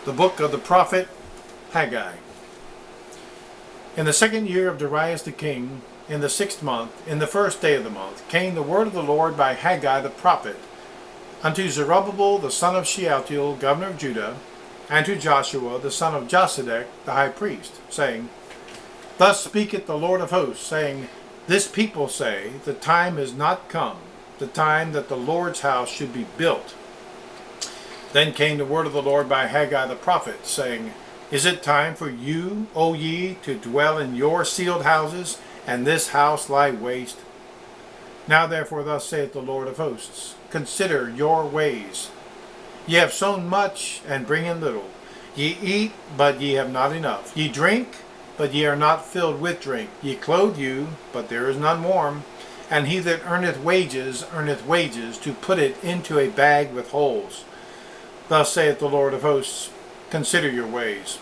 The book of the prophet Haggai. In the 2nd year of Darius the king, in the 6th month, in the 1st day of the month, came the word of the Lord by Haggai the prophet unto Zerubbabel the son of Shealtiel, governor of Judah, and to Joshua the son of Josedech the high priest, saying, Thus speaketh the Lord of hosts, saying, This people say, The time is not come, the time that the Lord's house should be built. Then came the word of the Lord by Haggai the prophet, saying, Is it time for you, O ye, to dwell in your sealed houses, and this house lie waste? Now therefore thus saith the Lord of hosts, Consider your ways. Ye have sown much, and bring in little. Ye eat, but ye have not enough. Ye drink, but ye are not filled with drink. Ye clothe you, but there is none warm. And he that earneth wages to put it into a bag with holes. Thus saith the Lord of hosts, Consider your ways.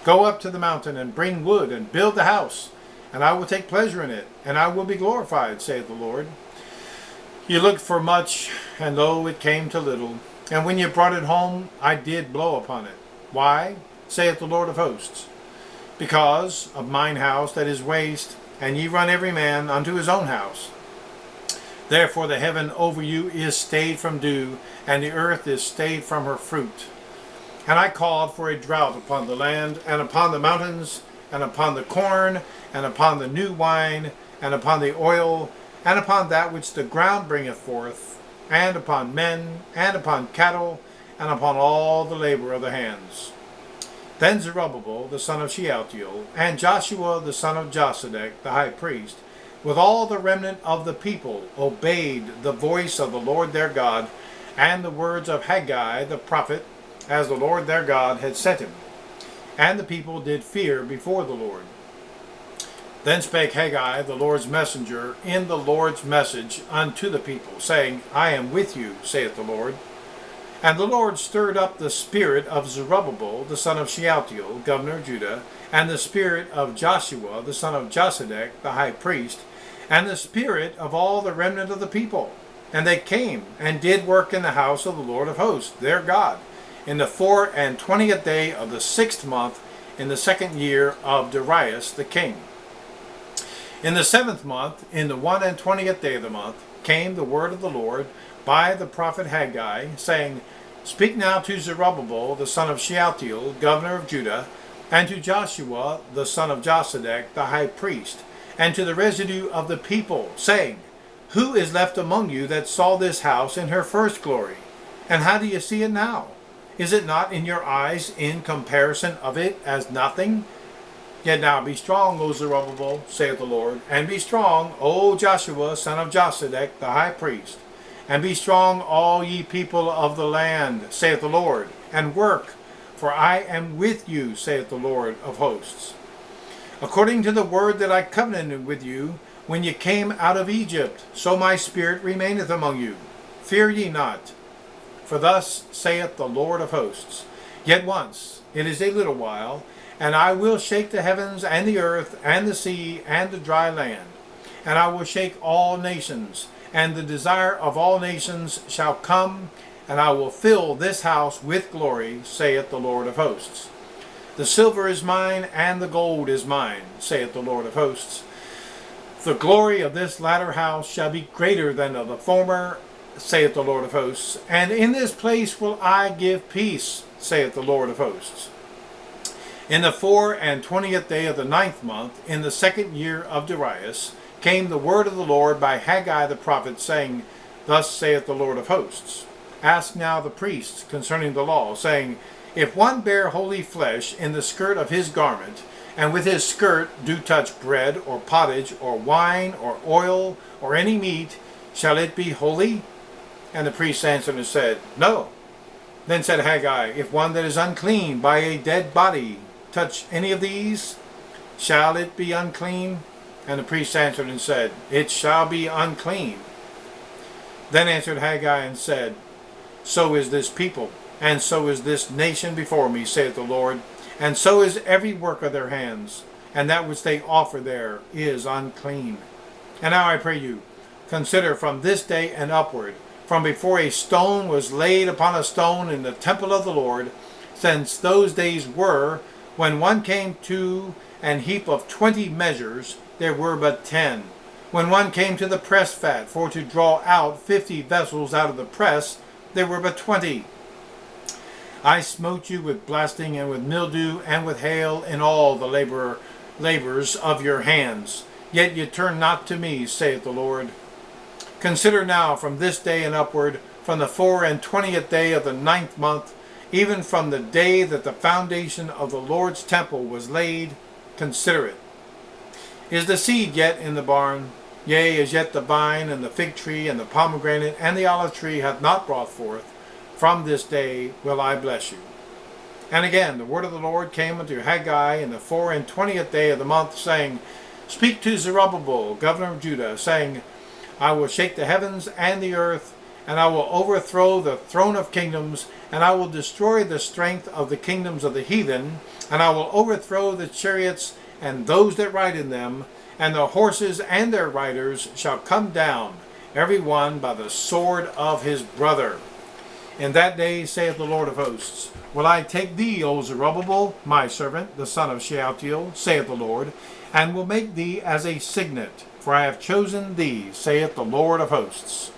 Go up to the mountain, and bring wood, and build the house, and I will take pleasure in it, and I will be glorified, saith the Lord. You looked for much, and lo, it came to little. And when you brought it home, I did blow upon it. Why? Saith the Lord of hosts. Because of mine house that is waste, and ye run every man unto his own house. Therefore the heaven over you is stayed from dew, and the earth is stayed from her fruit. And I called for a drought upon the land, and upon the mountains, and upon the corn, and upon the new wine, and upon the oil, and upon that which the ground bringeth forth, and upon men, and upon cattle, and upon all the labor of the hands. Then Zerubbabel the son of Shealtiel, and Joshua the son of Josedech the high priest, with all the remnant of the people, obeyed the voice of the Lord their God, and the words of Haggai the prophet, as the Lord their God had sent him. And the people did fear before the Lord. Then spake Haggai the Lord's messenger in the Lord's message unto the people, saying, I am with you, saith the Lord. And the Lord stirred up the spirit of Zerubbabel the son of Shealtiel, governor of Judah, and the spirit of Joshua the son of Josedech the high priest, and the spirit of all the remnant of the people. And they came and did work in the house of the Lord of hosts, their God, in the 24th day of the 6th month, in the 2nd year of Darius the king. In the 7th month, in the 21st day of the month, came the word of the Lord by the prophet Haggai, saying, Speak now to Zerubbabel the son of Shealtiel, governor of Judah, and to Joshua the son of Josedech the high priest, and to the residue of the people, saying, Who is left among you that saw this house in her first glory? And how do you see it now? Is it not in your eyes in comparison of it as nothing? Yet now be strong, O Zerubbabel, saith the Lord, and be strong, O Joshua son of Josedech the high priest, and be strong, all ye people of the land, saith the Lord, and work, for I am with you, saith the Lord of hosts. According to the word that I covenanted with you when ye came out of Egypt, so my spirit remaineth among you. Fear ye not. For thus saith the Lord of hosts, Yet once, it is a little while, and I will shake the heavens and the earth and the sea and the dry land. And I will shake all nations, and the desire of all nations shall come, and I will fill this house with glory, saith the Lord of hosts. The silver is mine, and the gold is mine, saith the Lord of hosts. The glory of this latter house shall be greater than of the former, saith the Lord of hosts. And in this place will I give peace, saith the Lord of hosts. In the 24th day of the 9th month, in the 2nd year of Darius, came the word of the Lord by Haggai the prophet, saying, Thus saith the Lord of hosts, Ask now the priests concerning the law, saying, If one bear holy flesh in the skirt of his garment, and with his skirt do touch bread, or pottage, or wine, or oil, or any meat, shall it be holy? And the priests answered and said, No. Then said Haggai, If one that is unclean by a dead body touch any of these, shall it be unclean? And the priest answered and said, It shall be unclean. Then answered Haggai and said, So is this people, and so is this nation before me, saith the Lord, and so is every work of their hands, and that which they offer there is unclean. And now I pray you, consider from this day and upward, from before a stone was laid upon a stone in the temple of the Lord, since those days were, when one came to an heap of 20 measures, there were but 10. When one came to the press fat for to draw out 50 vessels out of the press, there were but 20. I smote you with blasting and with mildew and with hail in all the labors of your hands. Yet ye turn not to me, saith the Lord. Consider now from this day and upward, from the 24th day of the 9th month, even from the day that the foundation of the Lord's temple was laid, consider it. Is the seed yet in the barn? Yea, is yet the vine and the fig tree and the pomegranate and the olive tree hath not brought forth? From this day will I bless you. And again the word of the Lord came unto Haggai in the 24th day of the month, saying, Speak to Zerubbabel, governor of Judah, saying, I will shake the heavens and the earth, and I will overthrow the throne of kingdoms, and I will destroy the strength of the kingdoms of the heathen, and I will overthrow the chariots and those that ride in them, and the horses and their riders shall come down, every one by the sword of his brother. In that day, saith the Lord of hosts, will I take thee, O Zerubbabel, my servant, the son of Shealtiel, saith the Lord, and will make thee as a signet, for I have chosen thee, saith the Lord of hosts.